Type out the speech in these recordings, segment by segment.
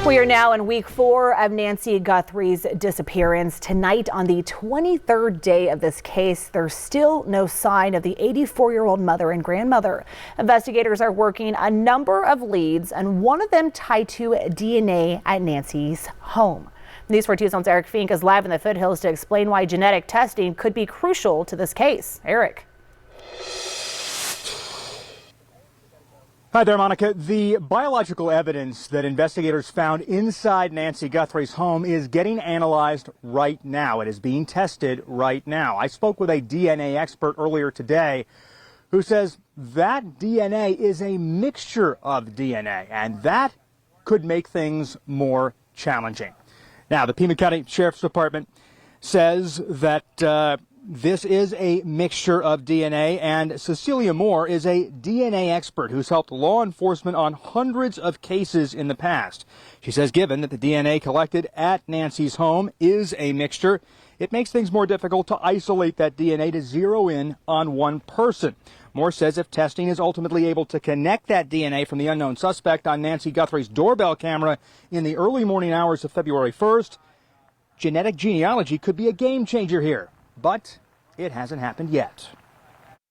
We are now in week 4 of Nancy Guthrie's disappearance. Tonight, on the 23rd day of this case, there's still no sign of the 84-year-old mother and grandmother. Investigators are working a number of leads, and one of them tied to DNA at Nancy's home. News 4 Tucson's Eric Fink is live in the foothills to explain why genetic testing could be crucial to this case. Eric. Hi there, Monica. The biological evidence that investigators found inside Nancy Guthrie's home is getting analyzed right now. It is being tested right now. I spoke with a DNA expert earlier today who says that DNA is a mixture of DNA, and that could make things more challenging. Now, the Pima County Sheriff's Department says that this is a mixture of DNA, and Cecilia Moore is a DNA expert who's helped law enforcement on hundreds of cases in the past. She says given that the DNA collected at Nancy's home is a mixture, it makes things more difficult to isolate that DNA to zero in on one person. Moore says if testing is ultimately able to connect that DNA from the unknown suspect on Nancy Guthrie's doorbell camera in the early morning hours of February 1st, genetic genealogy could be a game changer here. But it hasn't happened yet.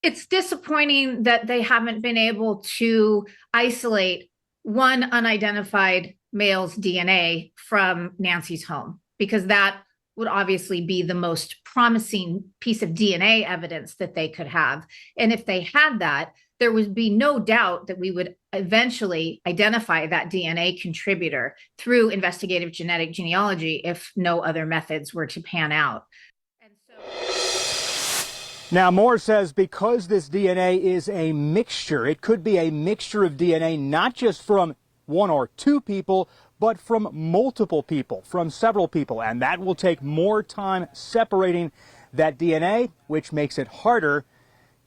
It's disappointing that they haven't been able to isolate one unidentified male's DNA from Nancy's home, because that would obviously be the most promising piece of DNA evidence that they could have. And if they had that, there would be no doubt that we would eventually identify that DNA contributor through investigative genetic genealogy if no other methods were to pan out. Now, Moore says because this DNA is a mixture, it could be a mixture of DNA not just from one or two people, but from multiple people, from several people. And that will take more time separating that DNA, which makes it harder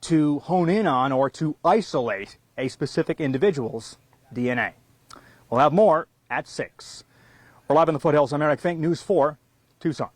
to hone in on or to isolate a specific individual's DNA. We'll have more at 6. We're live in the foothills. I'm Eric Fink, News 4, Tucson.